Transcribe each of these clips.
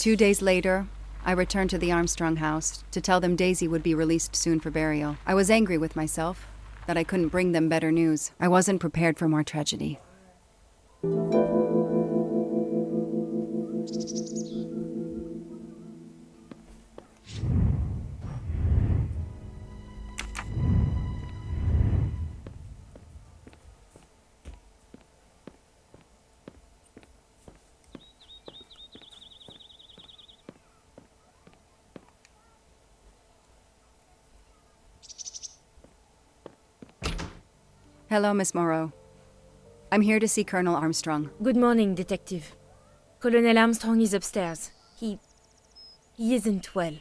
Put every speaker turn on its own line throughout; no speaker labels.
2 days later, I returned to the Armstrong house to tell them Daisy would be released soon for burial. I was angry with myself that I couldn't bring them better news. I wasn't prepared for more tragedy. Hello, Miss Moreau. I'm here to see Colonel Armstrong.
Good morning, Detective. Colonel Armstrong is upstairs. He isn't well.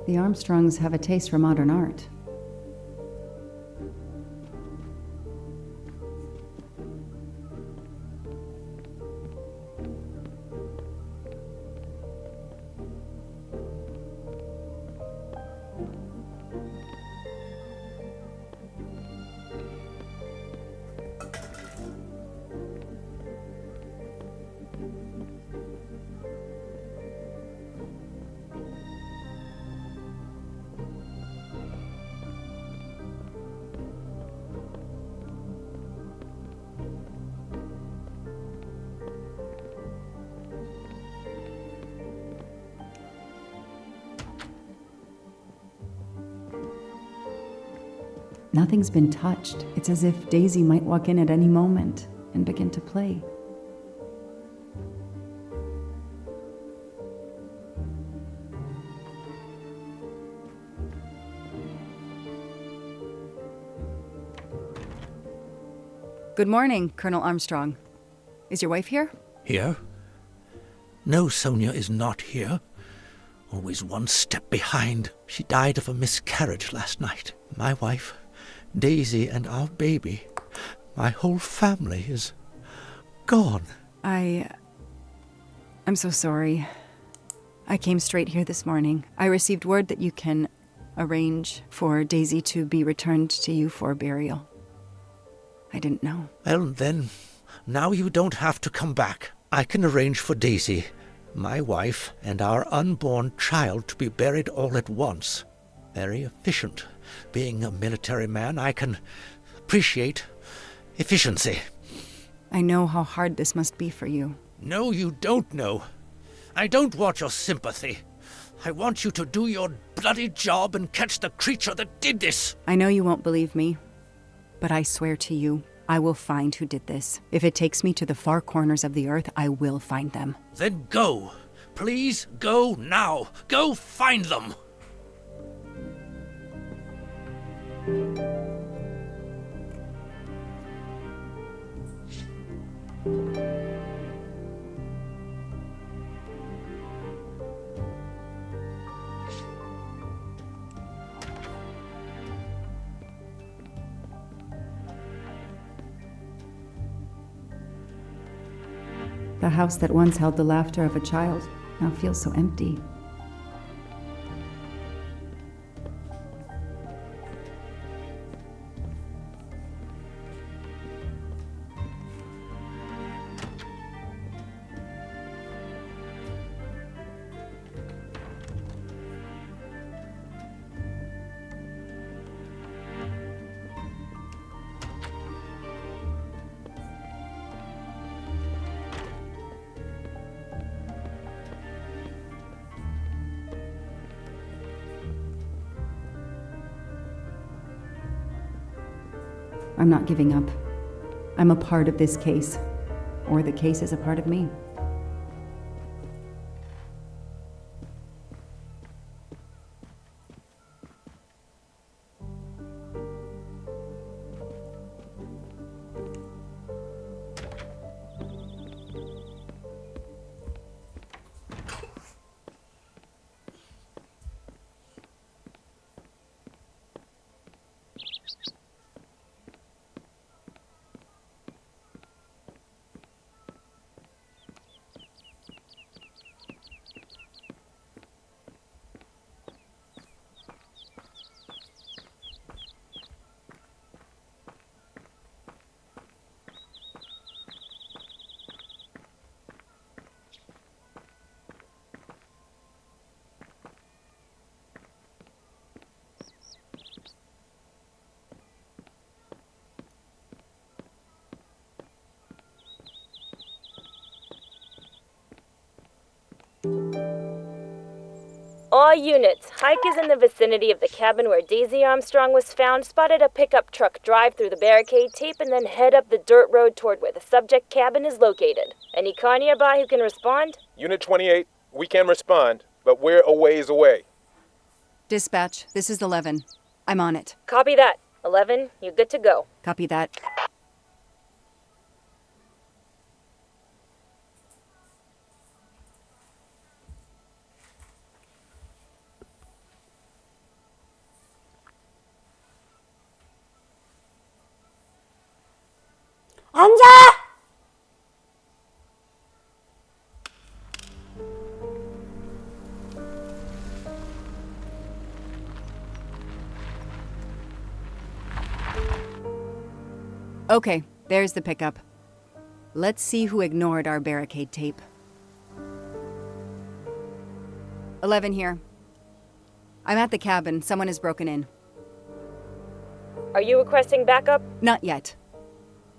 The Armstrongs have a taste for modern art. Nothing's been touched. It's as if Daisy might walk in at any moment and begin to play. Good morning, Colonel Armstrong. Is your wife here?
Here? No, Sonia is not here. Always one step behind. She died of a miscarriage last night. My wife, Daisy, and our baby. My whole family is gone.
I'm so sorry. I came straight here this morning. I received word that you can arrange for Daisy to be returned to you for burial. I didn't know.
Well, then, now you don't have to come back. I can arrange for Daisy, my wife, and our unborn child to be buried all at once. Very efficient. Being a military man, I can appreciate efficiency.
I know how hard this must be for you.
No, you don't know. I don't want your sympathy. I want you to do your bloody job and catch the creature that did this.
I know you won't believe me, but I swear to you, I will find who did this. If it takes me to the far corners of the earth, I will find them.
Then go. Please go now. Go find them.
The house that once held the laughter of a child now feels so empty. I'm not giving up. I'm a part of this case, or the case is a part of me.
All units, Hike is in the vicinity of the cabin where Daisy Armstrong was found, spotted a pickup truck drive through the barricade tape, and then head up the dirt road toward where the subject cabin is located. Any car nearby who can respond?
Unit 28, we can respond, but we're a ways away.
Dispatch, this is 11. I'm on it.
Copy that. 11, you're good to go.
Copy that.
앉아!
Okay, there's the pickup. Let's see who ignored our barricade tape. 11 here. I'm at the cabin. Someone has broken in.
Are you requesting backup?
Not yet.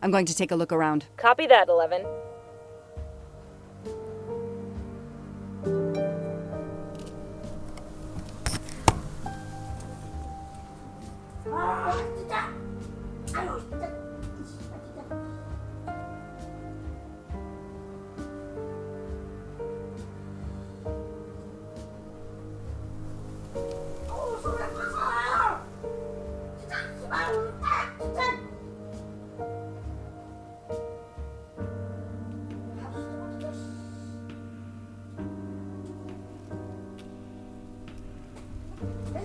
I'm going to take a look around.
Copy that, 11.
아, 진짜. 아유, 진짜. 진짜. 어우, 소리 커서. 진짜, 씨발, 진짜.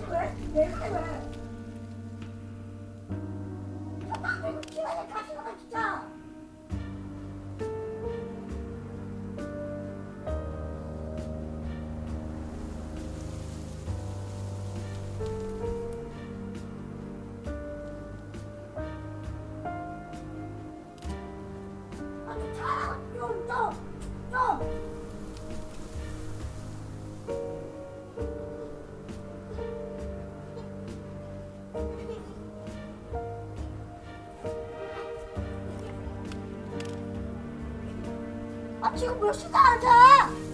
왜? 기분이 가시는 진짜. 좀. 아, 지금 몇 시다, 앉아!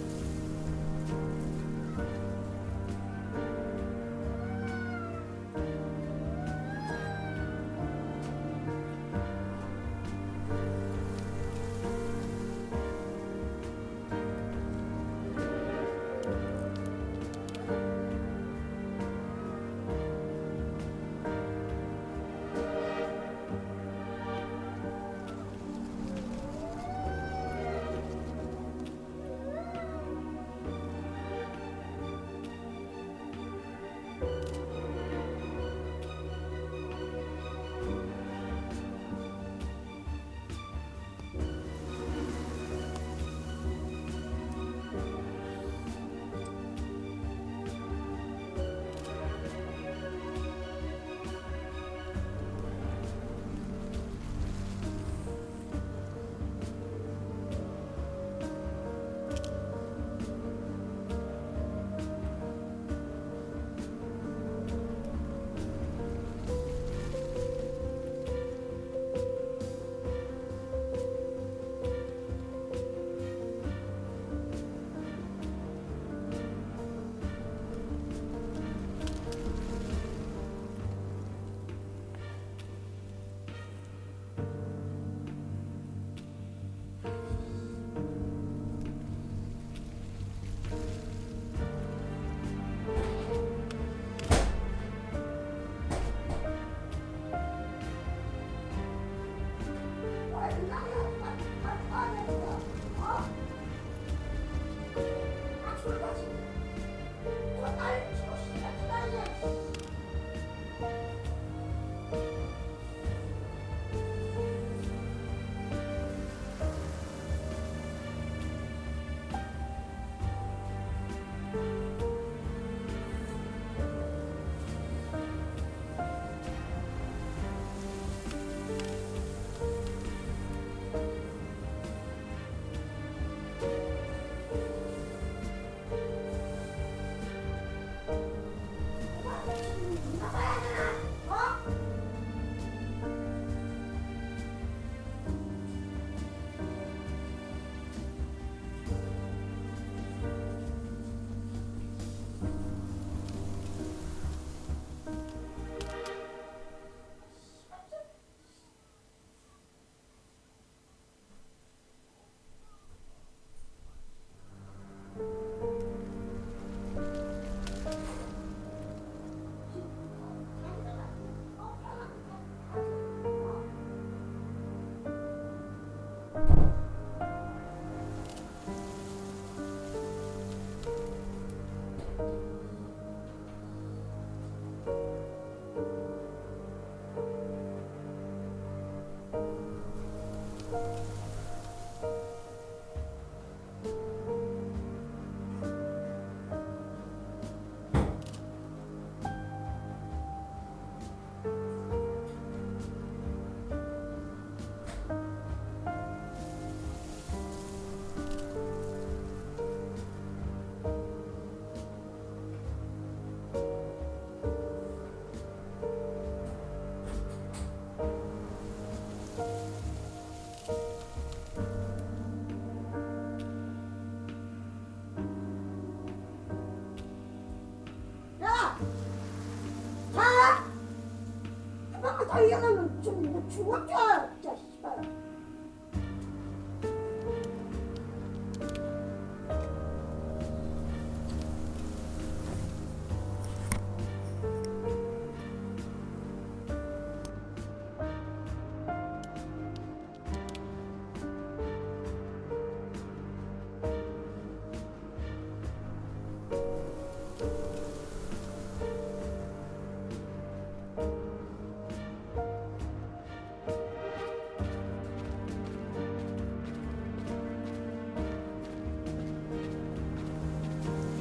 야! 자! 아빠가 다 이겨가면 좀뭐 죽었죠? 진짜 씨발.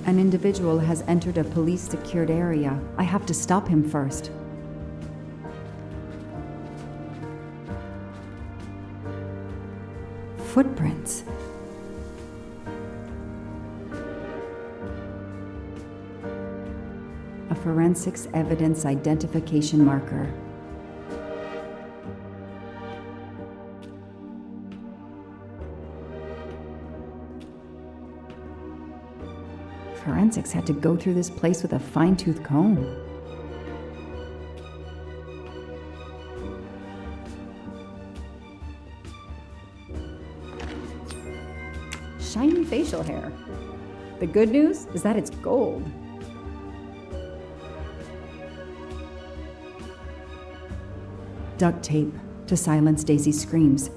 An individual has entered a police-secured area. I have to stop him first. Footprints. A forensics evidence identification marker. Forensics had to go through this place with a fine-tooth comb. Shiny facial hair. The good news is that it's gold. Duct tape to silence Daisy's screams.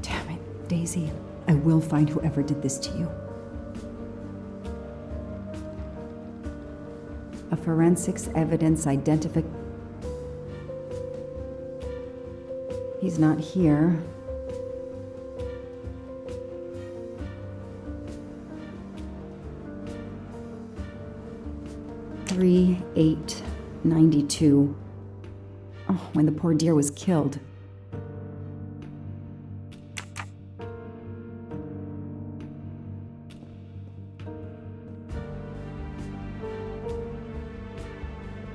Damn it, Daisy. I will find whoever did this to you. A forensics evidence identification. He's not here. Three, 892. Oh, when the poor deer was killed.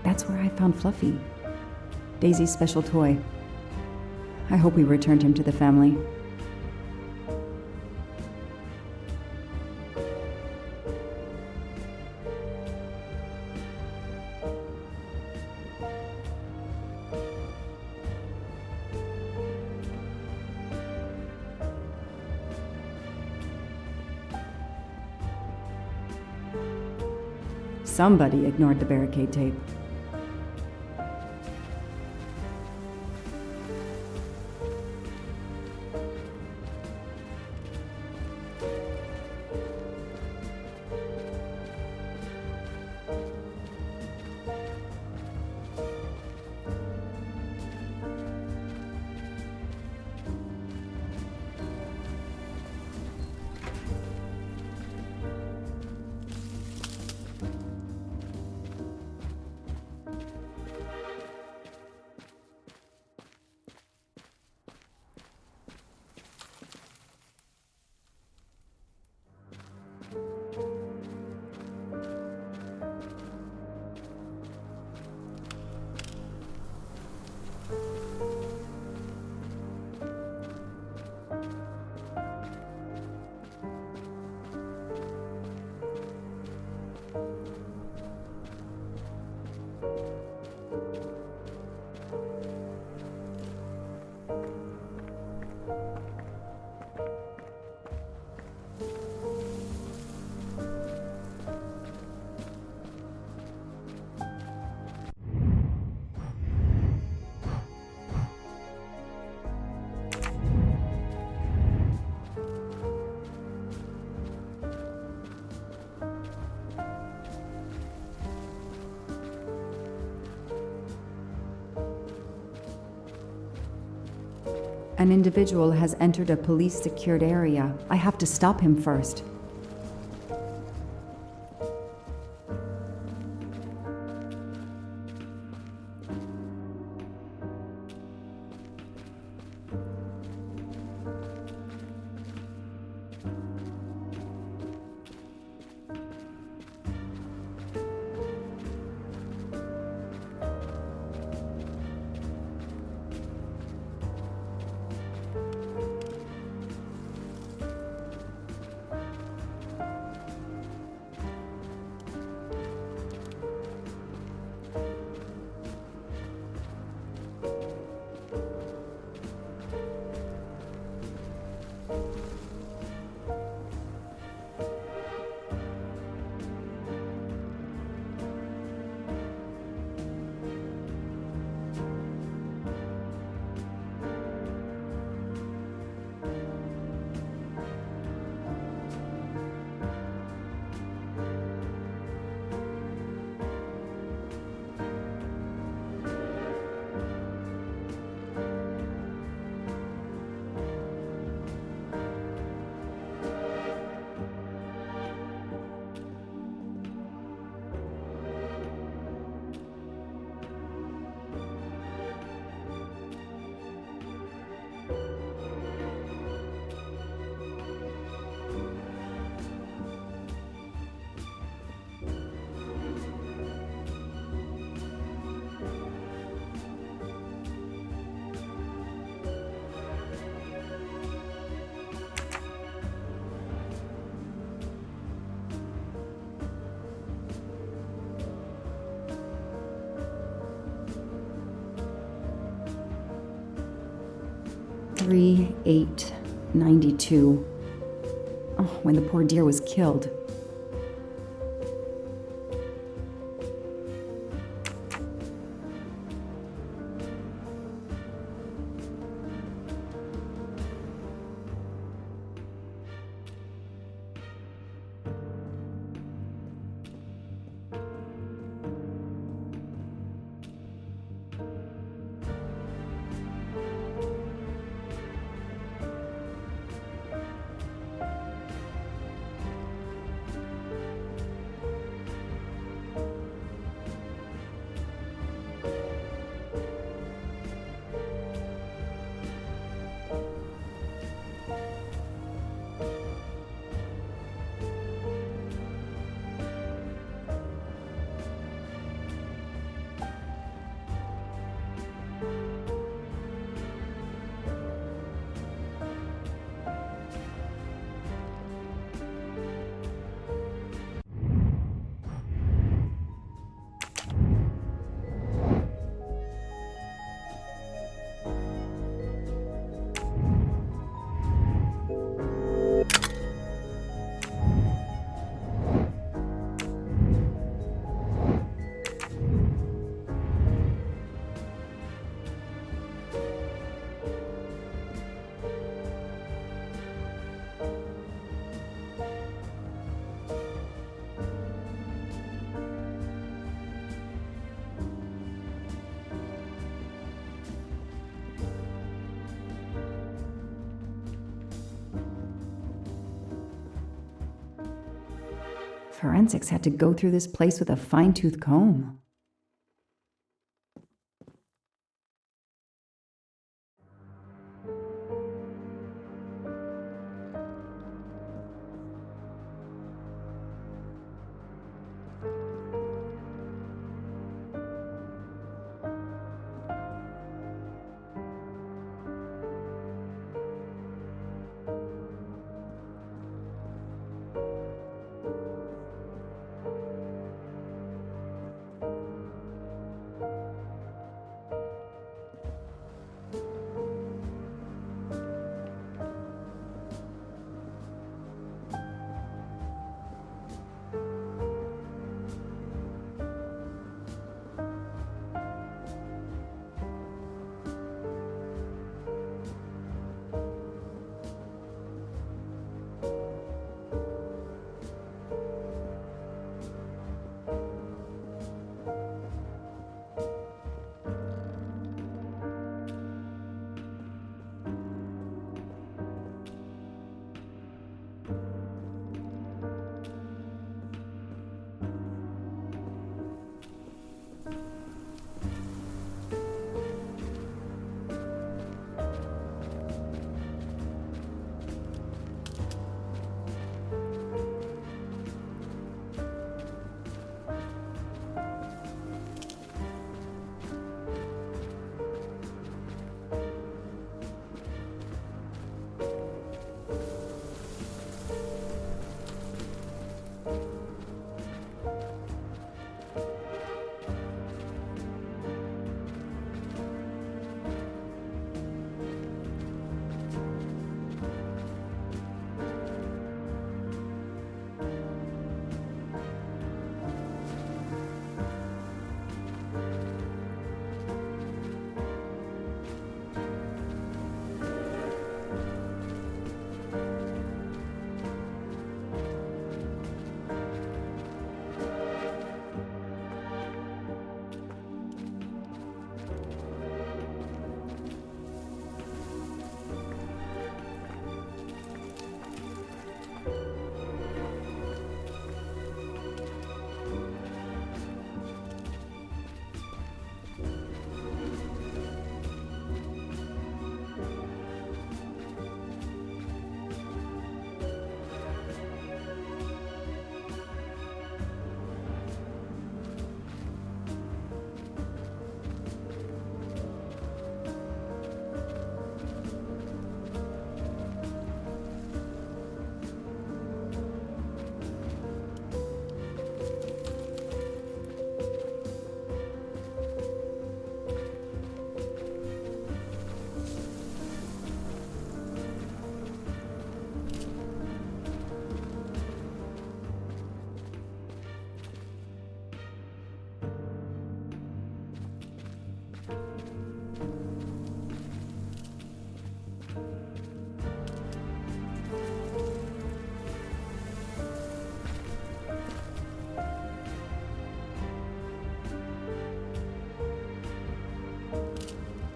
That's where I found Fluffy, Daisy's special toy. I hope we returned him to the family. Somebody ignored the barricade tape. An individual has entered a police-secured area. I have to stop him first. Three, 892. Oh, when the poor deer was killed. Forensics had to go through this place with a fine-tooth comb.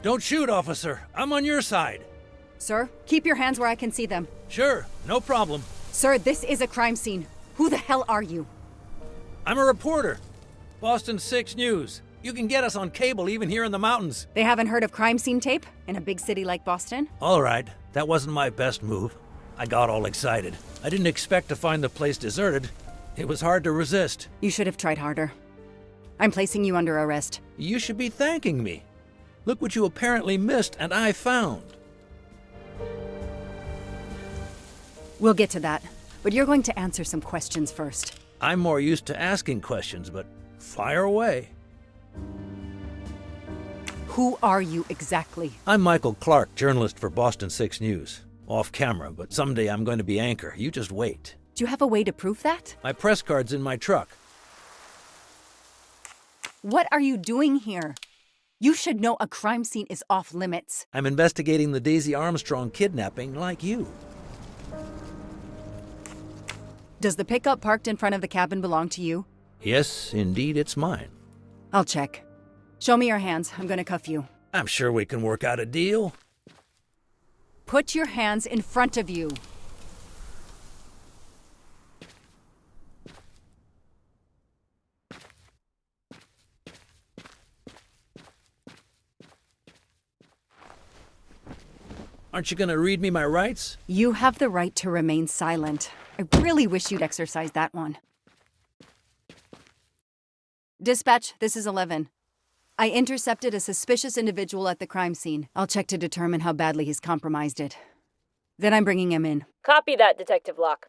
Don't shoot, officer. I'm on your side.
Sir, keep your hands where I can see them.
Sure, no problem.
Sir, this is a crime scene. Who the hell are you?
I'm a reporter. Boston 6 News. You can get us on cable even here in the mountains.
They haven't heard of crime scene tape in a big city like Boston?
All right, that wasn't my best move. I got all excited. I didn't expect to find the place deserted. It was hard to resist.
You should have tried harder. I'm placing you under arrest.
You should be thanking me. Look what you apparently missed and I found.
We'll get to that, but you're going to answer some questions first.
I'm more used to asking questions, but fire away.
Who are you exactly?
I'm Michael Clark, journalist for Boston 6 News. Off camera, but someday I'm going to be anchor. You just wait.
Do you have a way to prove that?
My press card's in my truck.
What are you doing here? You should know a crime scene is off limits.
I'm investigating the Daisy Armstrong kidnapping like you.
Does the pickup parked in front of the cabin belong to you?
Yes, indeed, it's mine.
I'll check. Show me your hands. I'm gonna cuff you.
I'm sure we can work out a deal.
Put your hands in front of you.
Aren't you going to read me my rights?
You have the right to remain silent. I really wish you'd exercise that one. Dispatch, this is 11. I intercepted a suspicious individual at the crime scene. I'll check to determine how badly he's compromised it. Then I'm bringing him in.
Copy that, Detective Locke.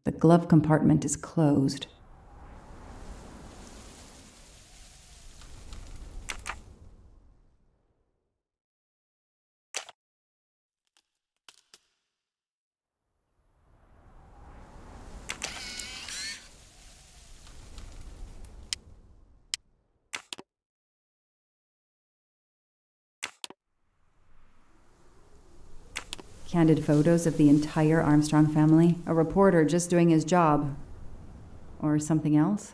The glove compartment is closed. Candid photos of the entire Armstrong family. A reporter just doing his job. Or something else?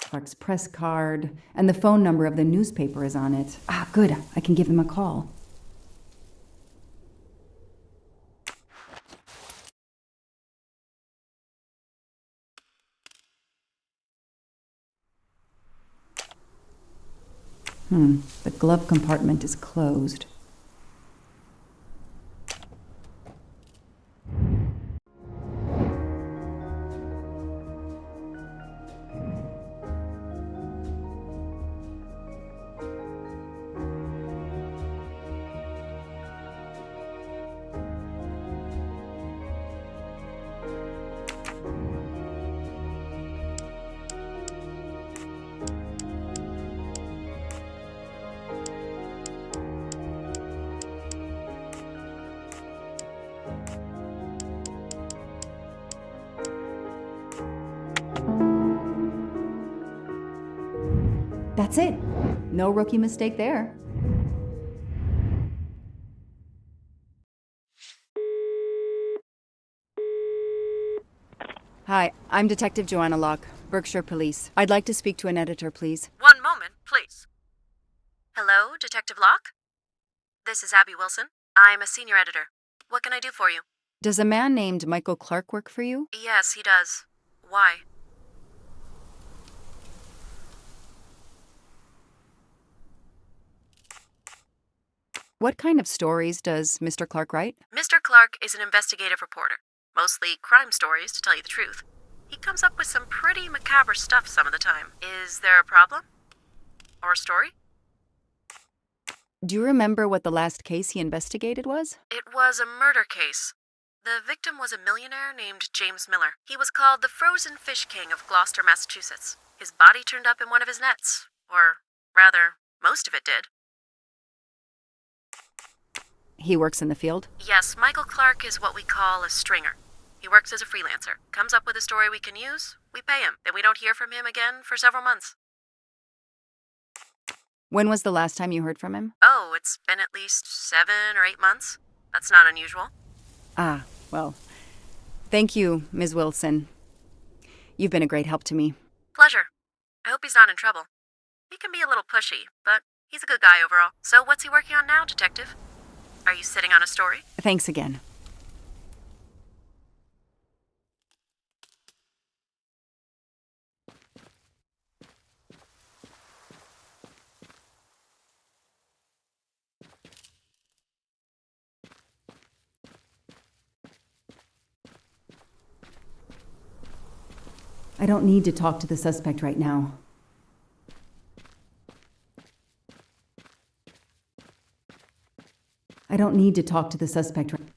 Clark's press card, and the phone number of the newspaper is on it. Ah, good. I can give him a call. The glove compartment is closed. That's it. No rookie mistake there. Hi, I'm Detective Joanna Locke, Berkshire Police. I'd like to speak to an editor, please.
One moment, please. Hello, Detective Locke? This is Abby Wilson. I'm a senior editor. What can I do for you?
Does a man named Michael Clark work for you?
Yes, he does. Why?
What kind of stories does Mr. Clark write?
Mr. Clark is an investigative reporter. Mostly crime stories, to tell you the truth. He comes up with some pretty macabre stuff some of the time. Is there a problem? Or a story?
Do you remember what the last case he investigated was?
It was a murder case. The victim was a millionaire named James Miller. He was called the Frozen Fish King of Gloucester, Massachusetts. His body turned up in one of his nets. Or, rather, most of it did.
He works in the field?
Yes, Michael Clark is what we call a stringer. He works as a freelancer, comes up with a story we can use, we pay him, then we don't hear from him again for several months.
When was the last time you heard from him?
Oh, it's been at least 7 or 8 months. That's not unusual.
Ah, well, thank you, Ms. Wilson. You've been a great help to me.
Pleasure. I hope he's not in trouble. He can be a little pushy, but he's a good guy overall. So what's he working on now, Detective? Are you sitting on a story?
Thanks again. I don't need to talk to the suspect right now. I don't need to talk to the suspect right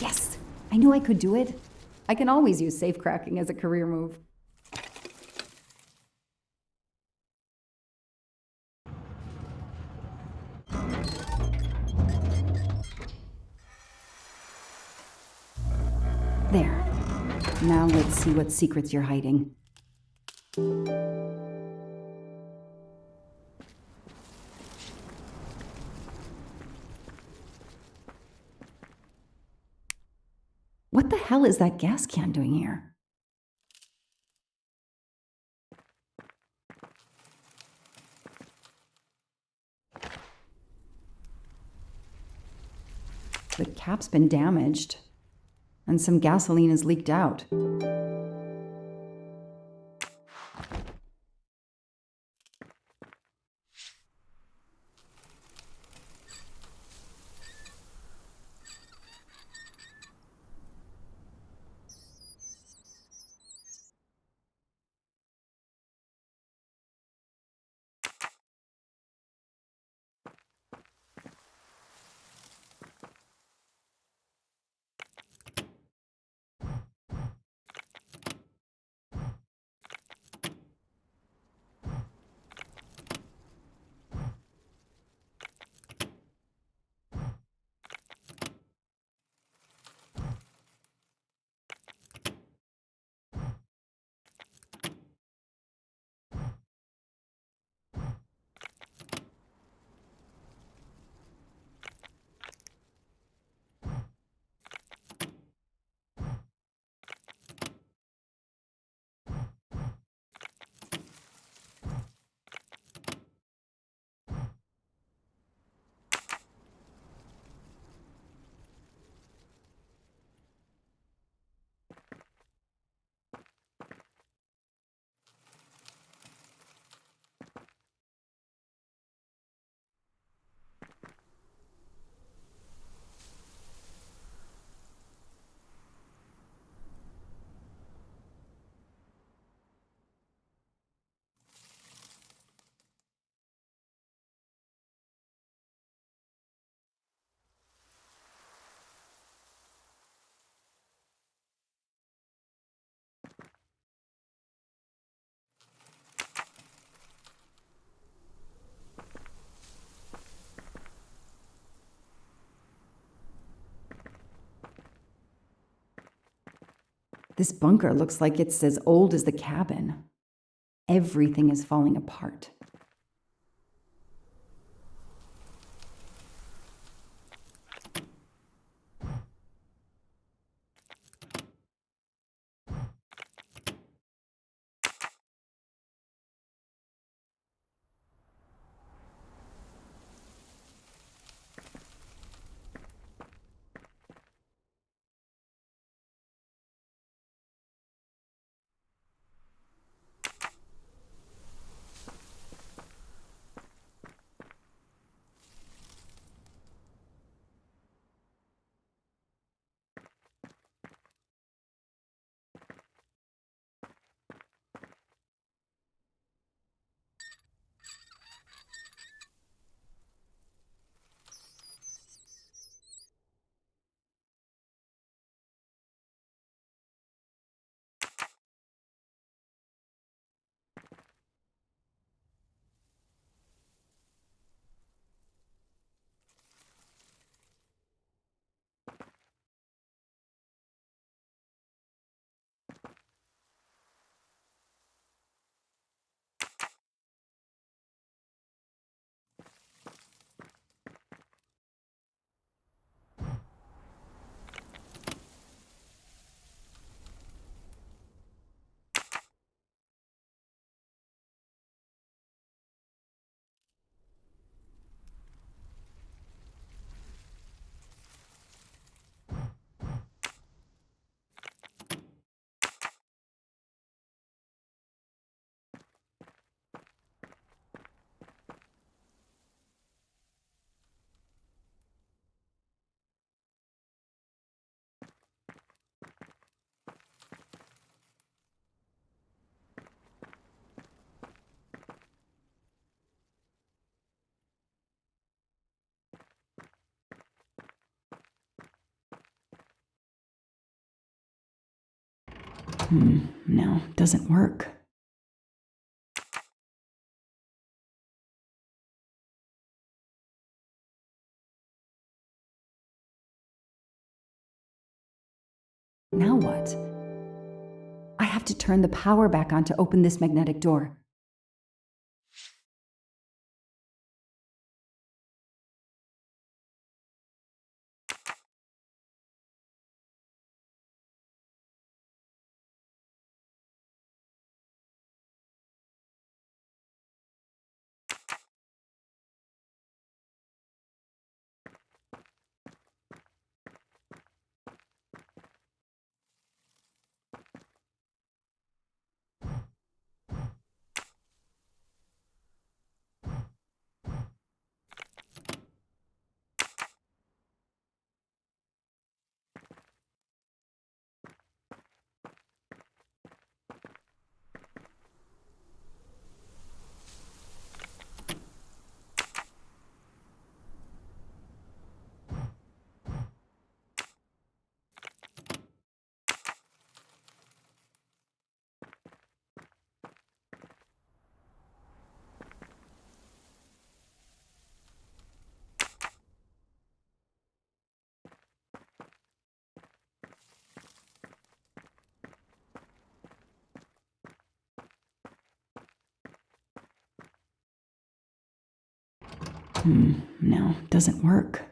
Yes! I knew I could do it. I can always use safe cracking as a career move. There. Now let's see what secrets you're hiding. What the hell is that gas can doing here? The cap's been damaged, and some gasoline has leaked out. This bunker looks like it's as old as the cabin. Everything is falling apart. No, doesn't work. Now what? I have to turn the power back on to open this magnetic door. No, doesn't work.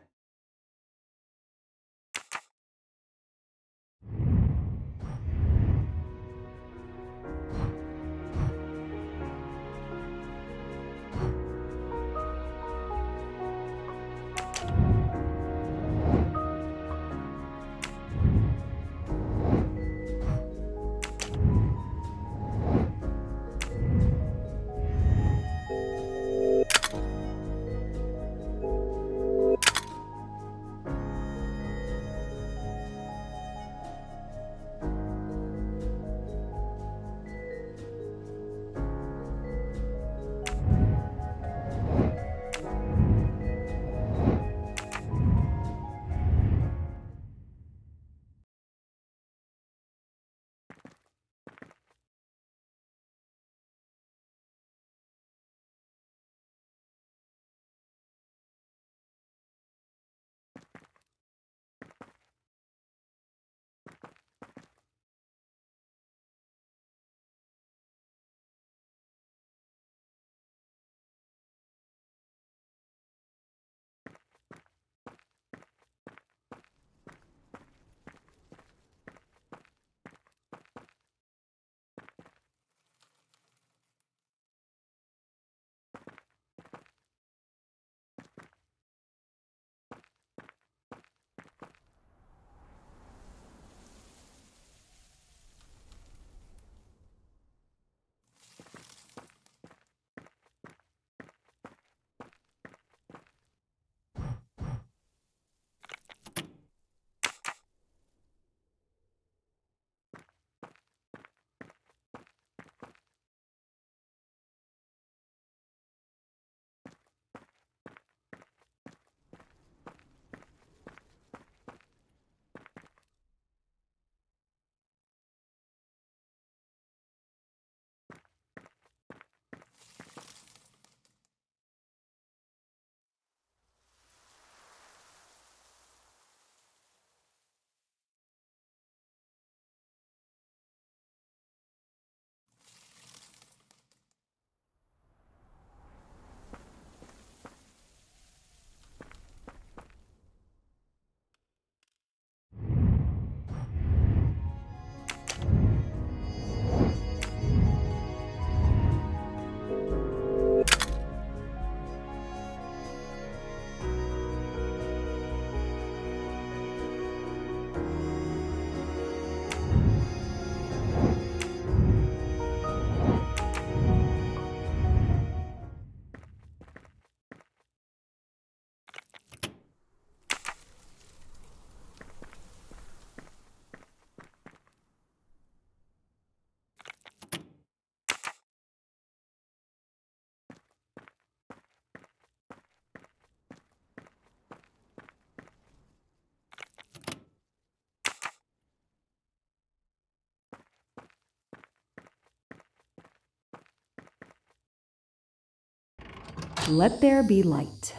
Let there be light.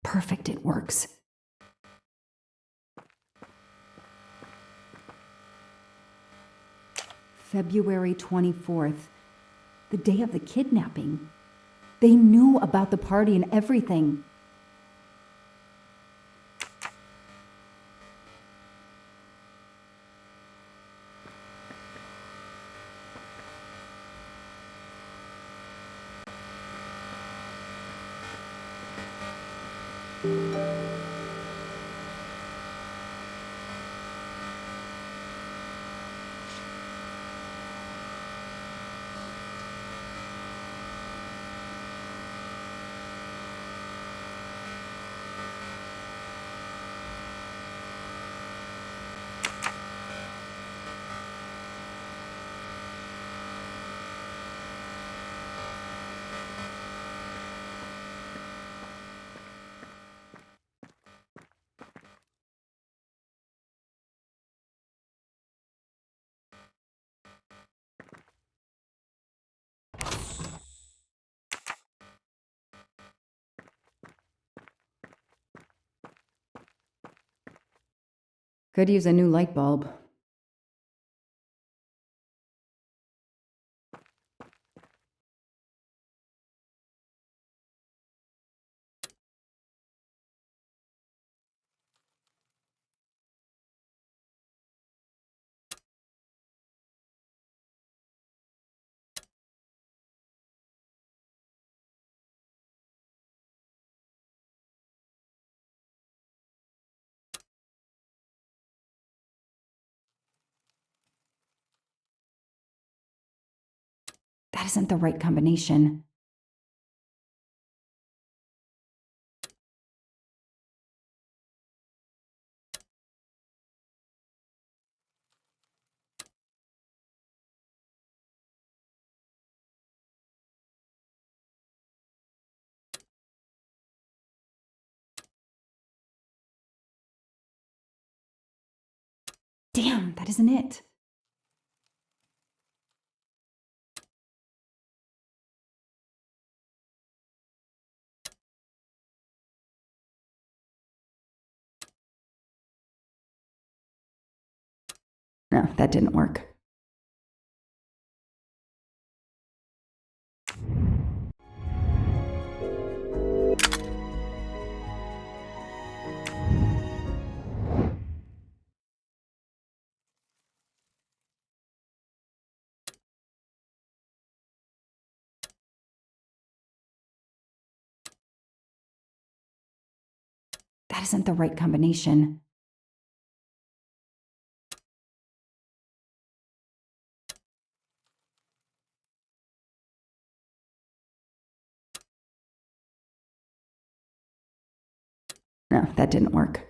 Perfect, it works. February 24th, the day of the kidnapping. They knew about the party and everything. Could use a new light bulb. That isn't the right combination. Damn, that isn't it. No, that didn't work. That isn't the right combination. No, that didn't work.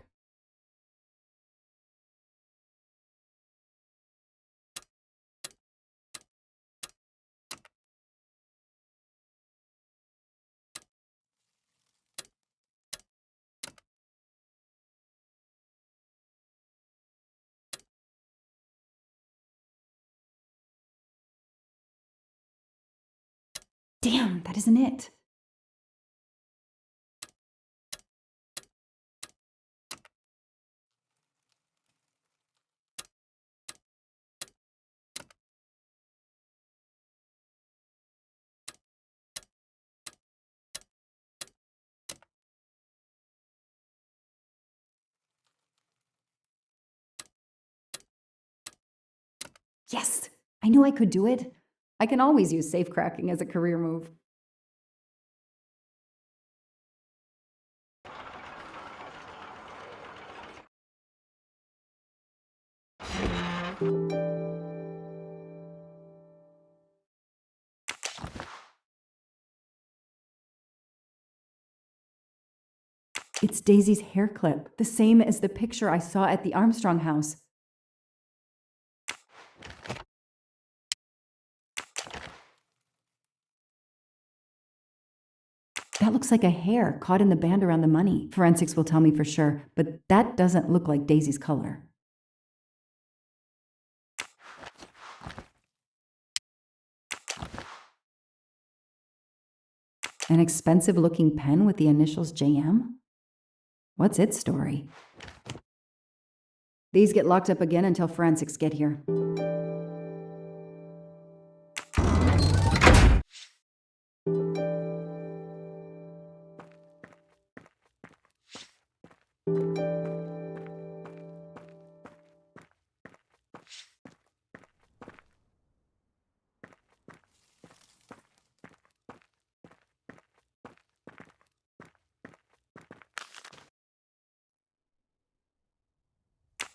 Damn, that isn't it. Yes, I knew I could do it. I can always use safe cracking as a career move. It's Daisy's hair clip, the same as the picture I saw at the Armstrong house. That looks like a hair caught in the band around the money. Forensics will tell me for sure, but that doesn't look like Daisy's color. An expensive-looking pen with the initials JM? What's its story? These get locked up again until forensics get here.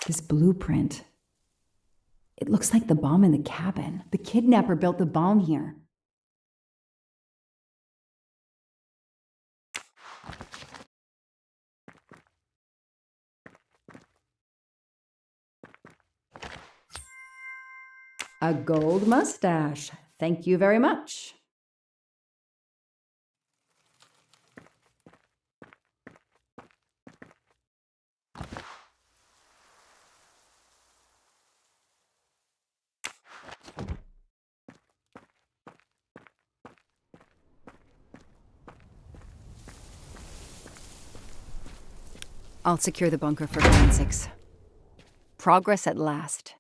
This blueprint. It looks like the bomb in the cabin. The kidnapper built the bomb here. A gold mustache. Thank you very much. I'll secure the bunker for forensics. Progress at last.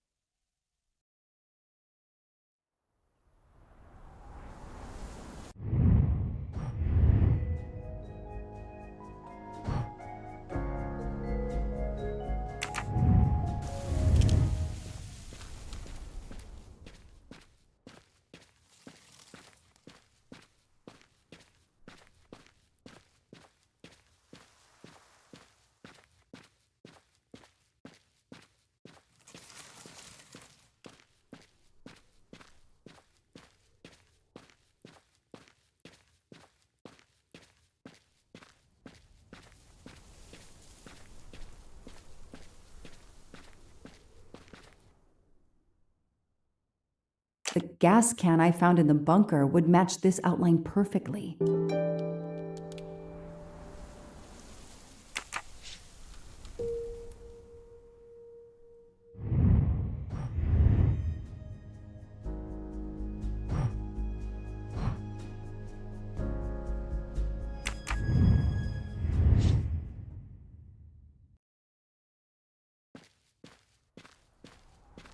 The gas can I found in the bunker would match this outline perfectly.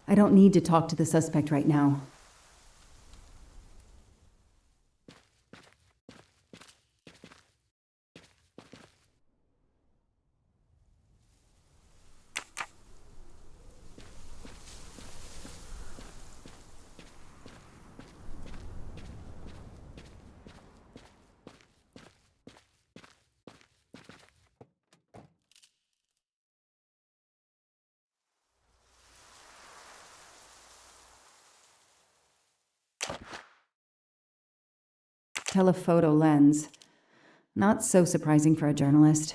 I don't need to talk to the suspect right now. Telephoto lens. Not so surprising for a journalist.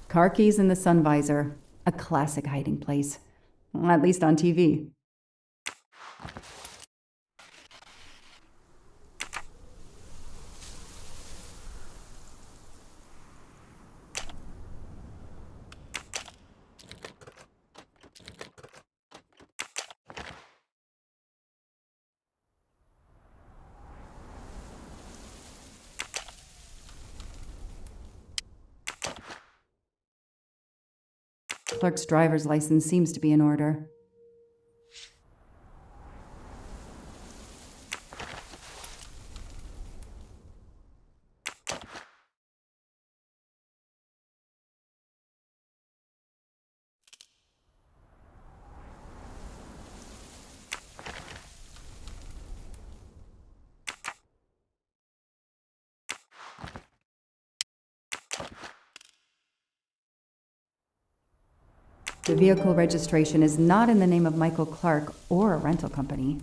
Car keys in the sun visor. A classic hiding place. At least on TV. Clerk's driver's license seems to be in order. The vehicle registration is not in the name of Michael Clark or a rental company.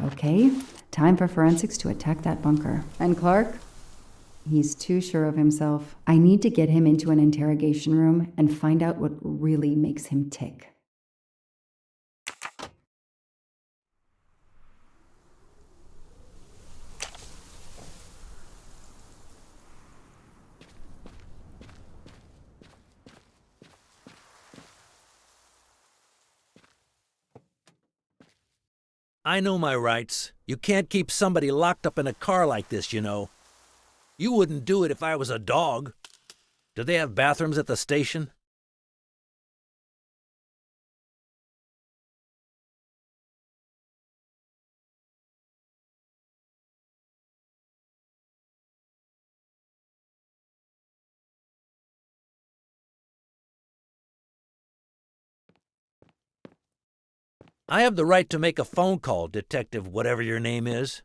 Okay, time for forensics to attack that bunker. And Clark? He's too sure of himself. I need to get him into an interrogation room and find out what really makes him tick.
I know my rights. You can't keep somebody locked up in a car like this, you know. You wouldn't do it if I was a dog. Do they have bathrooms at the station? I have the right to make a phone call, Detective whatever your name is.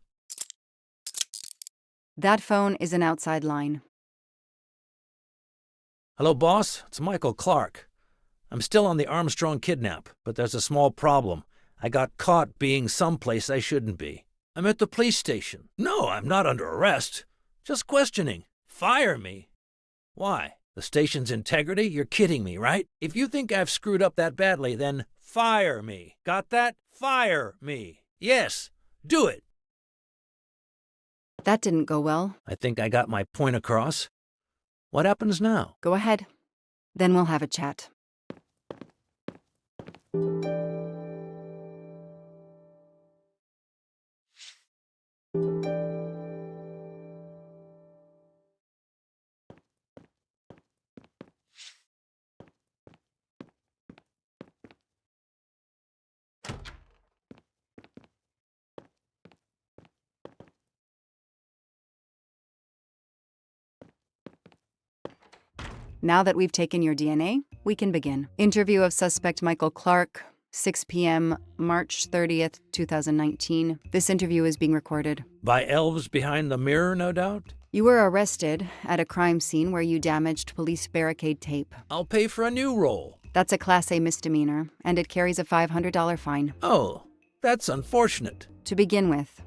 That phone is an outside line.
Hello, boss. It's Michael Clark. I'm still on the Armstrong kidnap, but there's a small problem. I got caught being someplace I shouldn't be. I'm at the police station. No, I'm not under arrest. Just questioning. Fire me. Why? The station's integrity? You're kidding me, right? If you think I've screwed up that badly, then fire me. Got that? Fire me. Yes, do it.
That didn't go well.
I think I got my point across. What happens now?
Go ahead. Then we'll have a chat. Now that we've taken your DNA, we can begin. Interview of suspect Michael Clark, 6 p.m., March 30th, 2019. This interview is being recorded.
By elves behind the mirror, no doubt?
You were arrested at a crime scene where you damaged police barricade tape.
I'll pay for a new role.
That's a Class A misdemeanor, and it carries a $500 fine.
Oh, that's unfortunate.
To begin with,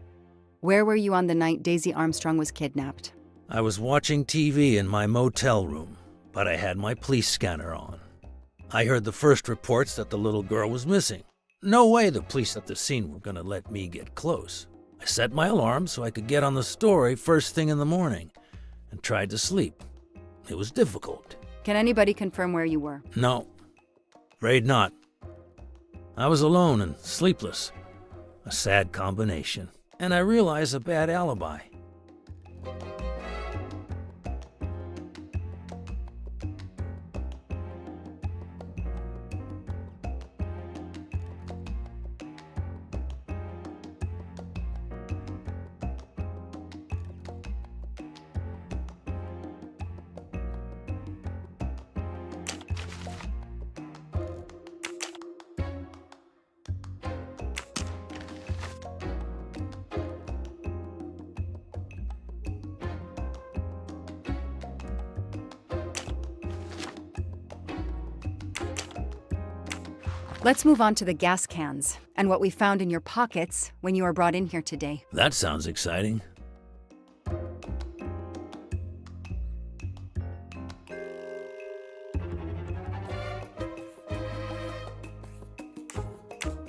where were you on the night Daisy Armstrong was kidnapped?
I was watching TV in my motel room, but I had my police scanner on. I heard the first reports that the little girl was missing. No way the police at the scene were gonna let me get close. I set my alarm so I could get on the story first thing in the morning and tried to sleep. It was difficult.
Can anybody confirm where you were?
No, afraid not. I was alone and sleepless. A sad combination. And I realized a bad alibi.
Let's move on to the gas cans and what we found in your pockets when you were brought in here today.
That sounds exciting.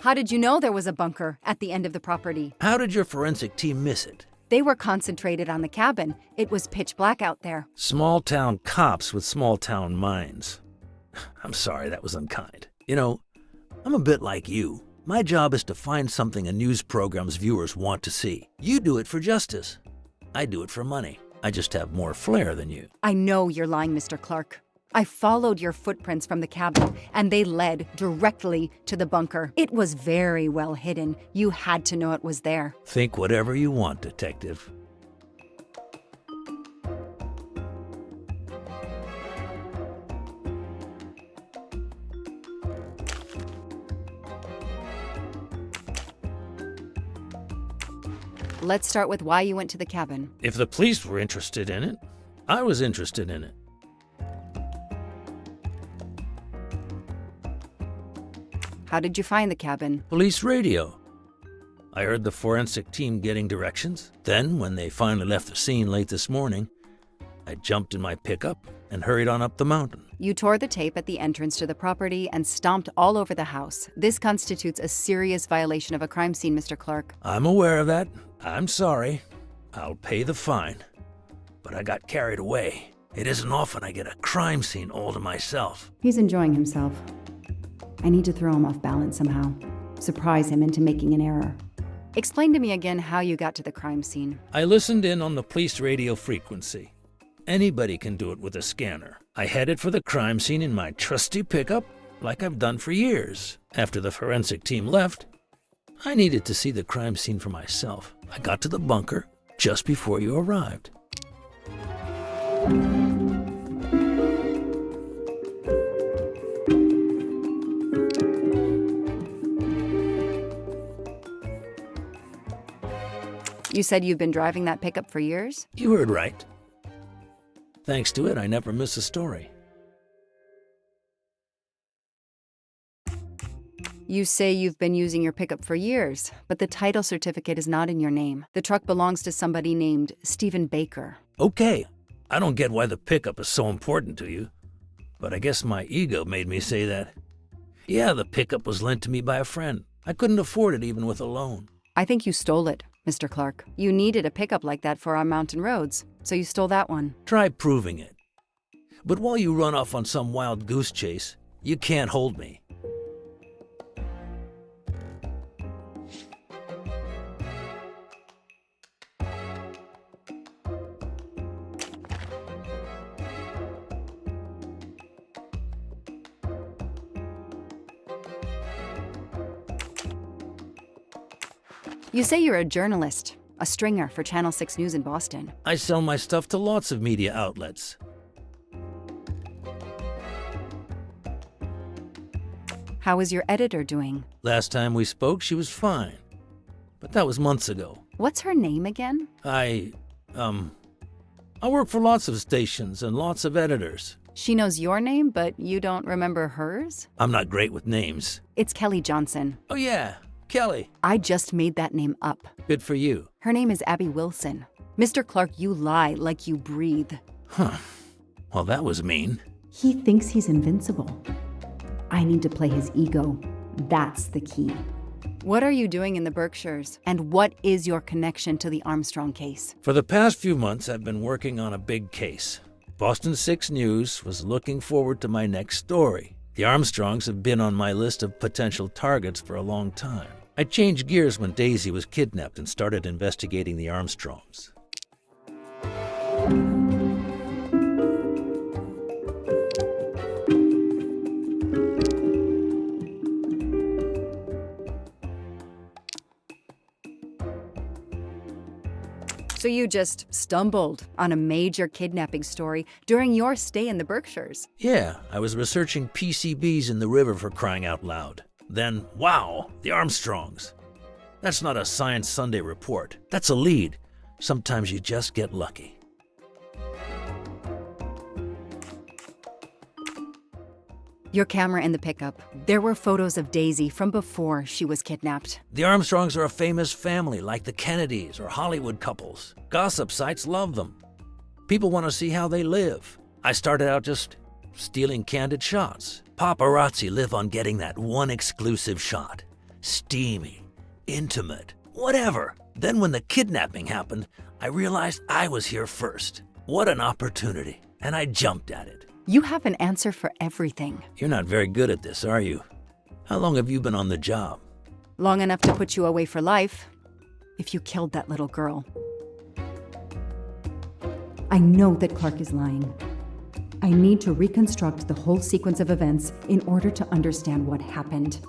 How did you know there was a bunker at the end of the property?
How did your forensic team miss it?
They were concentrated on the cabin. It was pitch black out there.
Small-town cops with small-town minds. I'm sorry, that was unkind. You know, I'm a bit like you. My job is to find something a news program's viewers want to see. You do it for justice. I do it for money. I just have more flair than you.
I know you're lying, Mr. Clark. I followed your footprints from the cabin, and they led directly to the bunker. It was very well hidden. You had to know it was there.
Think whatever you want, detective.
Let's start with why you went to the cabin.
If the police were interested in it, I was interested in it.
How did you find the cabin?
Police radio. I heard the forensic team getting directions. Then, when they finally left the scene late this morning, I jumped in my pickup and hurried on up the mountain.
You tore the tape at the entrance to the property and stomped all over the house. This constitutes a serious violation of a crime scene, Mr. Clark.
I'm aware of that. I'm sorry. I'll pay the fine. But I got carried away. It isn't often I get a crime scene all to myself.
He's enjoying himself. I need to throw him off balance somehow. Surprise him into making an error. Explain to me again how you got to the crime scene.
I listened in on the police radio frequency. Anybody can do it with a scanner. I headed for the crime scene in my trusty pickup, like I've done for years. After the forensic team left, I needed to see the crime scene for myself. I got to the bunker just before you arrived.
You said you've been driving that pickup for years?
You heard right. Thanks to it, I never miss a story.
You say you've been using your pickup for years, but the title certificate is not in your name. The truck belongs to somebody named Stephen Baker.
Okay,
I don't get why the pickup is so important to you, but I guess my ego made me say that. Yeah, the pickup was lent to me by a friend. I couldn't afford it even with a loan.
I think you stole it, Mr. Clark. You needed a pickup like that for our mountain roads, so you stole that one.
Try proving it. But while you run off on some wild goose chase, you can't hold me.
You say you're a journalist, a stringer for Channel 6 News in Boston.
I sell my stuff to lots of media outlets.
How is your editor doing?
Last time we spoke, she was fine. But that was months ago.
What's her name again?
I work for lots of stations and lots of editors.
She knows your name, but you don't remember hers?
I'm not great with names.
It's Kelly Johnson.
Oh yeah, Kelly.
I just made that name up.
Good for you.
Her name is Abby Wilson. Mr. Clark, you lie like you breathe.
Huh. Well, that was mean.
He thinks he's invincible. I need to play his ego. That's the key. What are you doing in the Berkshires? And what is your connection to the Armstrong case?
For the past few months, I've been working on a big case. Boston 6 News was looking forward to my next story. The Armstrongs have been on my list of potential targets for a long time. I changed gears when Daisy was kidnapped and started investigating the Armstrongs.
So you just stumbled on a major kidnapping story during your stay in the Berkshires.
Yeah, I was researching PCBs in the river for crying out loud. Then, wow, the Armstrongs. That's not a Science Sunday report. That's a lead. Sometimes you just get lucky.
Your camera in the pickup. There were photos of Daisy from before she was kidnapped.
The Armstrongs are a famous family like the Kennedys or Hollywood couples. Gossip sites love them. People want to see how they live. I started out just stealing candid shots. Paparazzi live on getting that one exclusive shot. Steamy, intimate, whatever. Then when the kidnapping happened, I realized I was here first. What an opportunity, and I jumped at it.
You have an answer for everything.
You're not very good at this, are you? How long have you been on the job?
Long enough to put you away for life, if you killed that little girl. I know that Clark is lying. I need to reconstruct the whole sequence of events in order to understand what happened.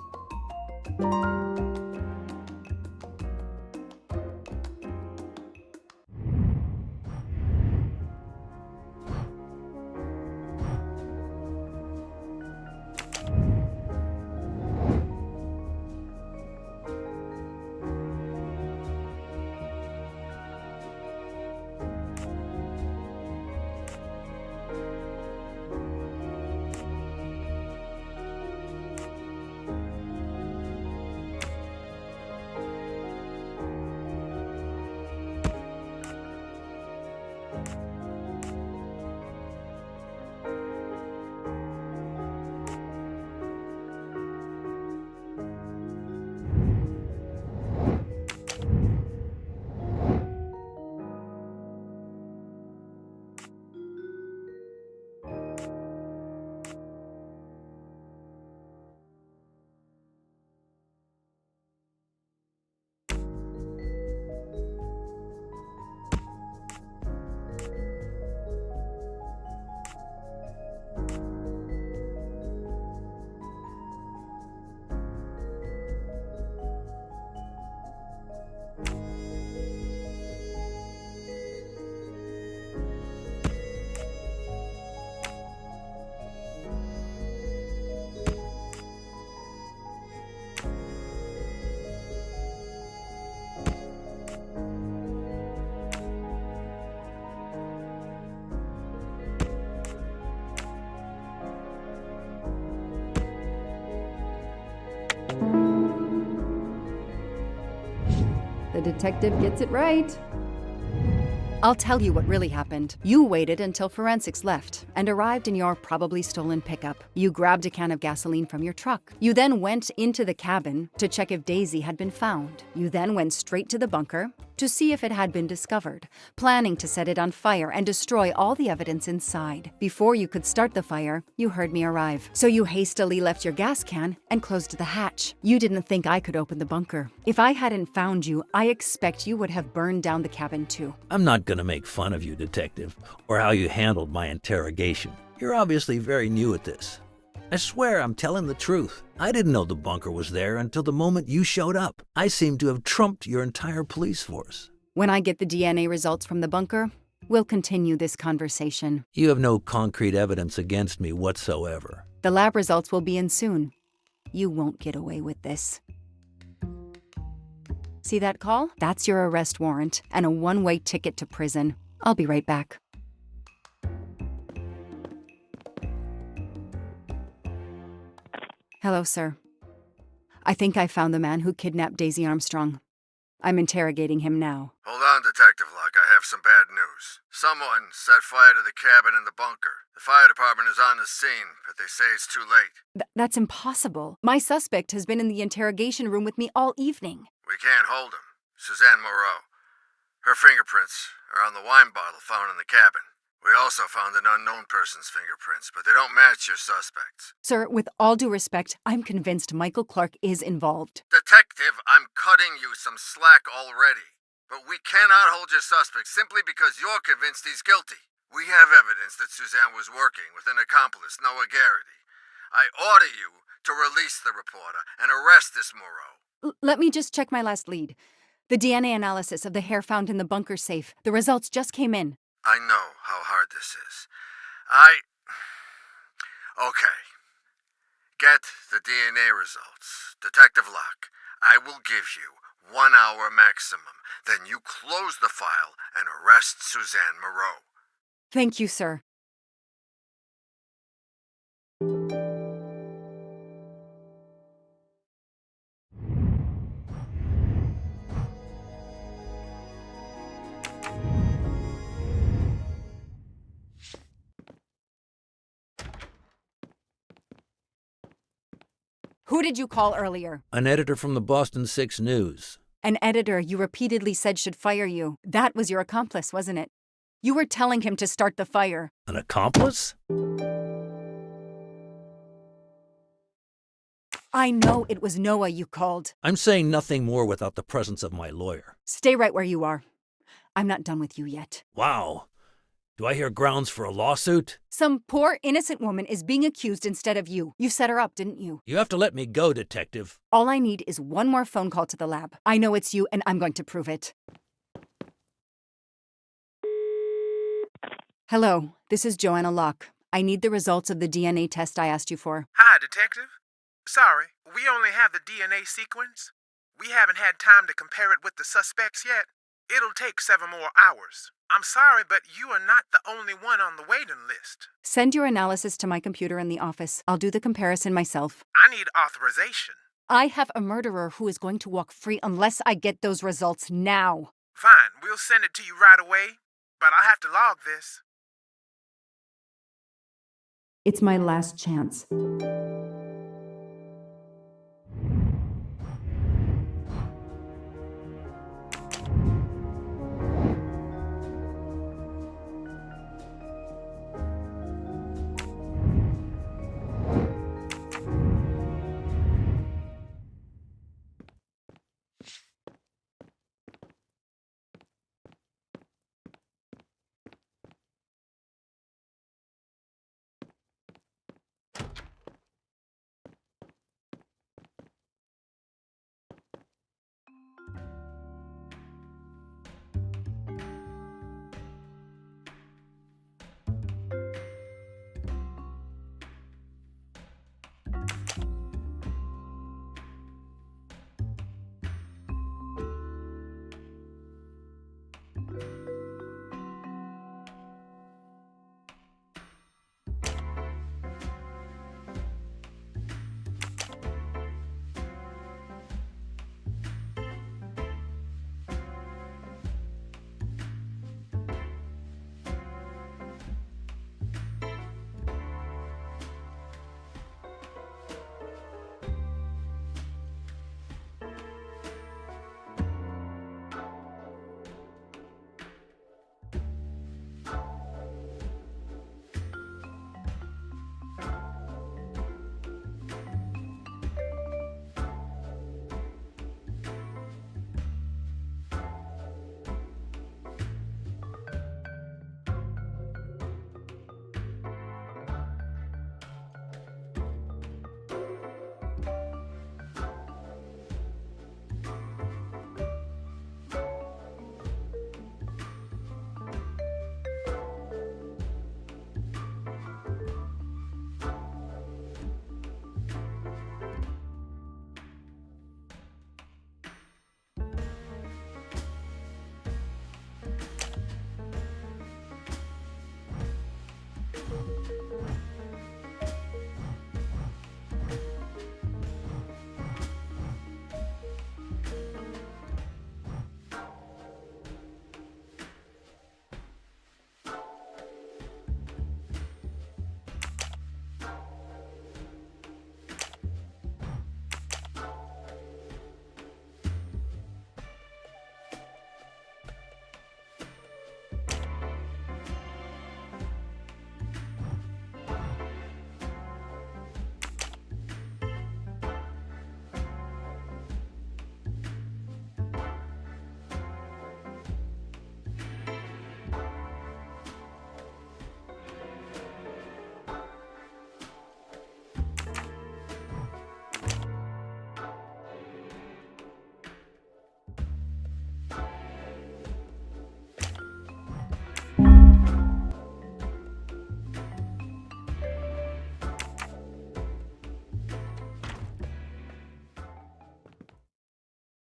The detective gets it right. I'll tell you what really happened. You waited until forensics left and arrived in your probably stolen pickup. You grabbed a can of gasoline from your truck. You then went into the cabin to check if Daisy had been found. You then went straight to the bunker to see if it had been discovered, planning to set it on fire and destroy all the evidence inside. Before you could start the fire, you heard me arrive. So you hastily left your gas can and closed the hatch. You didn't think I could open the bunker. If I hadn't found you, I expect you would have burned down the cabin too.
I'm not gonna make fun of you, Detective, or how you handled my interrogation. You're obviously very new at this. I swear I'm telling the truth. I didn't know the bunker was there until the moment you showed up. I seem to have trumped your entire police force.
When I get the DNA results from the bunker, we'll continue this conversation.
You have no concrete evidence against me whatsoever.
The lab results will be in soon. You won't get away with this. See that call? That's your arrest warrant and a one-way ticket to prison. I'll be right back. Hello, sir. I think I found the man who kidnapped Daisy Armstrong. I'm interrogating him now.
Hold on, Detective Locke. I have some bad news. Someone set fire to the cabin in the bunker. The fire department is on the scene, but they say it's too late.
That's impossible. My suspect has been in the interrogation room with me all evening.
We can't hold him. Suzanne Moreau. Her fingerprints are on the wine bottle found in the cabin. We also found an unknown person's fingerprints, but they don't match your suspects.
Sir, with all due respect, I'm convinced Michael Clark is involved.
Detective, I'm cutting you some slack already. But we cannot hold your suspect simply because you're convinced he's guilty. We have evidence that Suzanne was working with an accomplice, Noah Garrity. I order you to release the reporter and arrest this Moreau.
Let me just check my last lead. The DNA analysis of the hair found in the bunker safe. The results just came in.
I know how hard this is. Okay. Get the DNA results. Detective Locke, I will give you 1 hour maximum. Then you close the file and arrest Suzanne Moreau.
Thank you, sir. Who did you call earlier?
An editor from the Boston 6 News.
An editor you repeatedly said should fire you. That was your accomplice, wasn't it? You were telling him to start the fire.
An accomplice?
I know it was Noah you called.
I'm saying nothing more without the presence of my lawyer.
Stay right where you are. I'm not done with you yet.
Wow. Do I hear grounds for a lawsuit?
Some poor innocent woman is being accused instead of you. You set her up, didn't you?
You have to let me go, Detective.
All I need is one more phone call to the lab. I know it's you, and I'm going to prove it. Hello, this is Joanna Locke. I need the results of the DNA test I asked you for.
Hi, Detective. Sorry, we only have the DNA sequence. We haven't had time to compare it with the suspects yet. It'll take 7 more hours. I'm sorry, but you are not the only one on the waiting list.
Send your analysis to my computer in the office. I'll do the comparison myself.
I need authorization.
I have a murderer who is going to walk free unless I get those results now.
Fine, we'll send it to you right away, but I'll have to log this.
It's my last chance.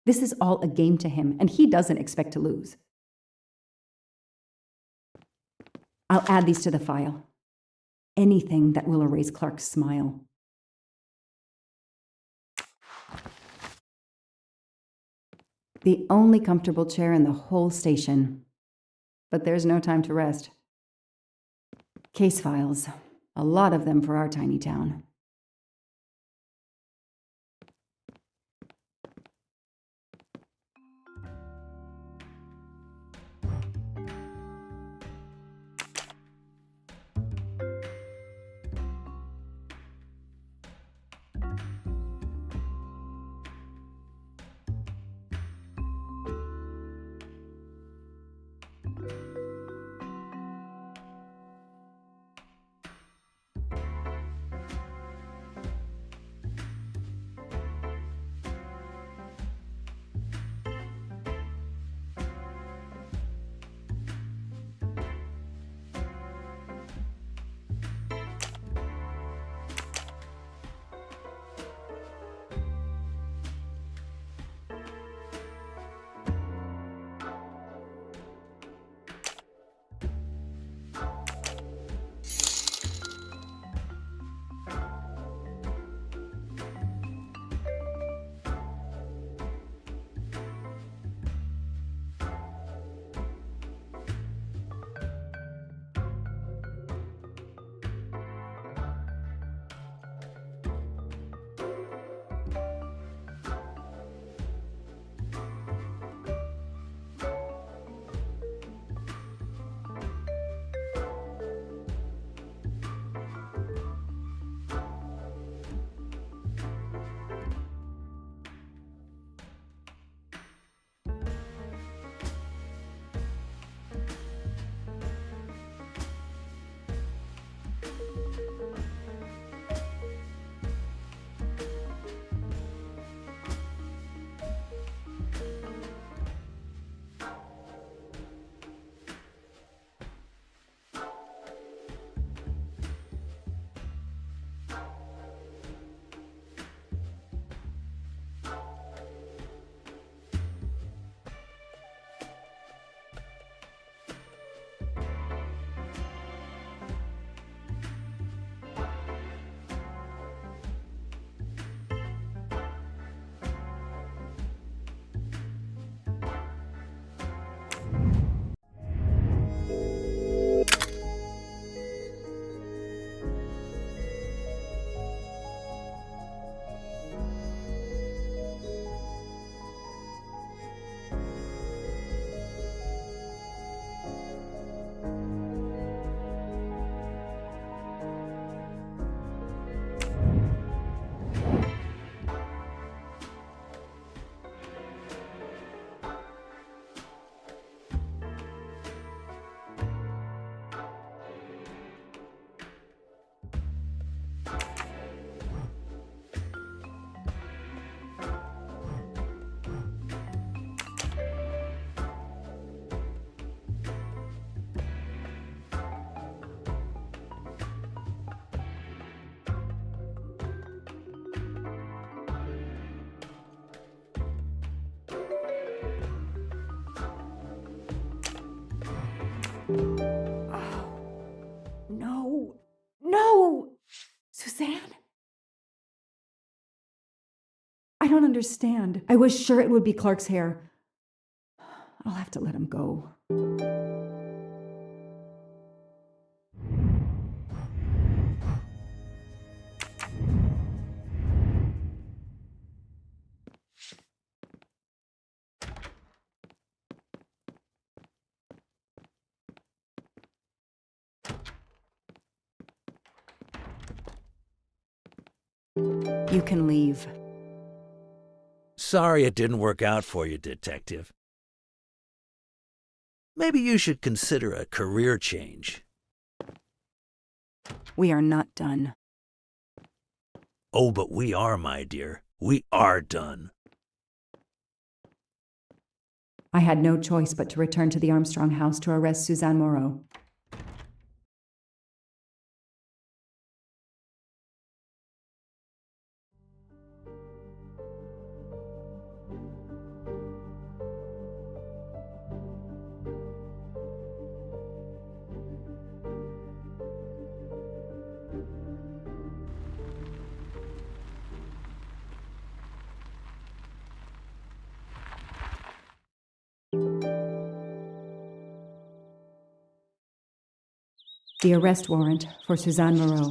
This is all a game to him, and he doesn't expect to lose. I'll add these to the file. Anything that will erase Clark's smile. The only comfortable chair in the whole station. But there's no time to rest. Case files. A lot of them for our tiny town. No! Suzanne? I don't understand. I was sure it would be Clark's hair. I'll have to let him go. You can leave.
Sorry it didn't work out for you, Detective. Maybe you should consider a career change.
We are not done.
Oh, but we are, my dear. We are done.
I had no choice but to return to the Armstrong house to arrest Suzanne Moreau. The arrest warrant for Suzanne Moreau.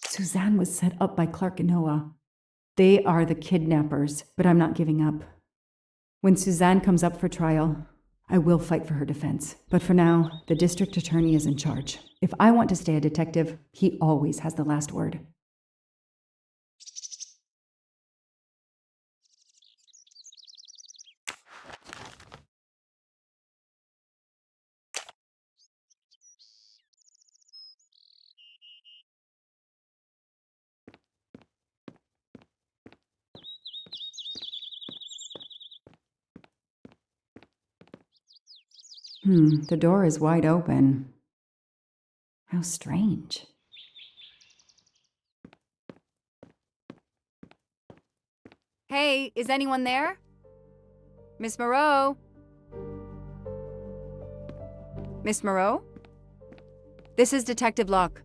Suzanne was set up by Clark and Noah. They are the kidnappers, but I'm not giving up. When Suzanne comes up for trial, I will fight for her defense. But for now, the district attorney is in charge. If I want to stay a detective, he always has the last word. The door is wide open. How strange. Hey, is anyone there? Miss Moreau? Miss Moreau? This is Detective Locke.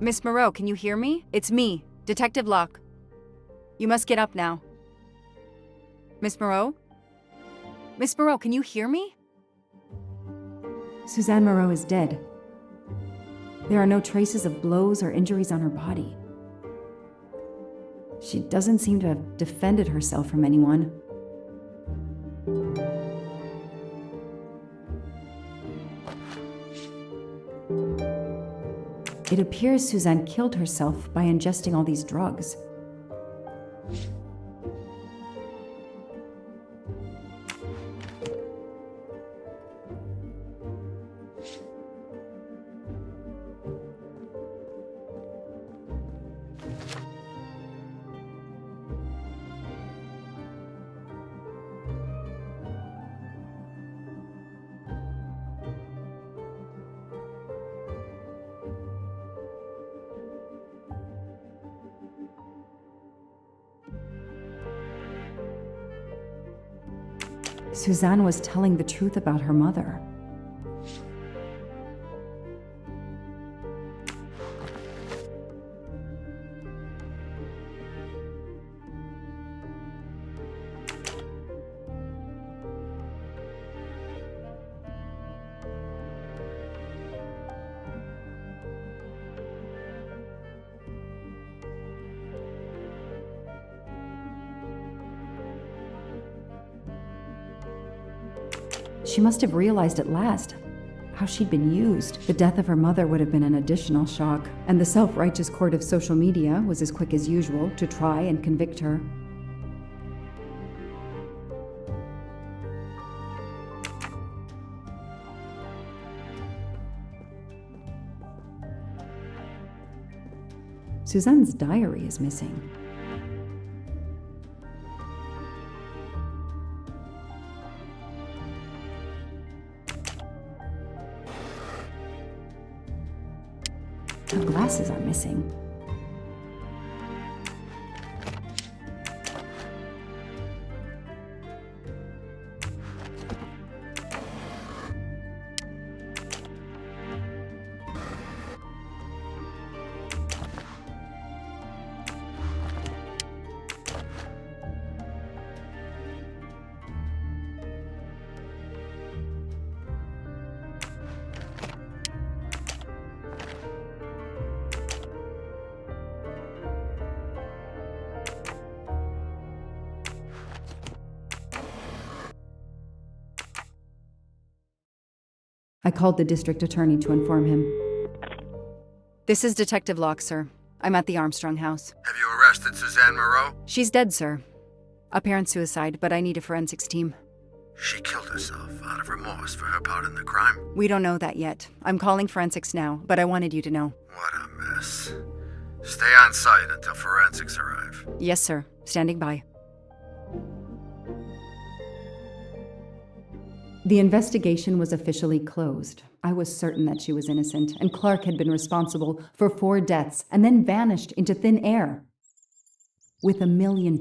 Miss Moreau, can you hear me? It's me, Detective Locke. You must get up now. Miss Moreau? Miss Moreau, can you hear me? Suzanne Moreau is dead. There are no traces of blows or injuries on her body. She doesn't seem to have defended herself from anyone. It appears Suzanne killed herself by ingesting all these drugs. Suzanne was telling the truth about her mother. She must have realized at last how she'd been used. The death of her mother would have been an additional shock, and the self-righteous court of social media was as quick as usual to try and convict her. Suzanne's diary is missing. Her glasses are missing. I called the district attorney to inform him. This is Detective Locke, sir. I'm at the Armstrong house.
Have you arrested Suzanne Moreau?
She's dead, sir. Apparent suicide, but I need a forensics team.
She killed herself out of remorse for her part in the crime.
We don't know that yet. I'm calling forensics now, but I wanted you to know.
What a mess. Stay on site until forensics arrive.
Yes, sir. Standing by. The investigation was officially closed. I was certain that she was innocent, and Clark had been responsible for 4 deaths and then vanished into thin air. With $1 million.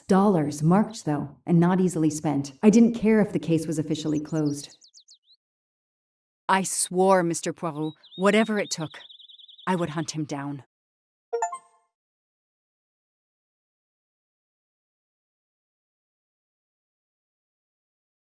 Dollars marked, though, and not easily spent. I didn't care if the case was officially closed. I swore, Mr. Poirot, whatever it took, I would hunt him down.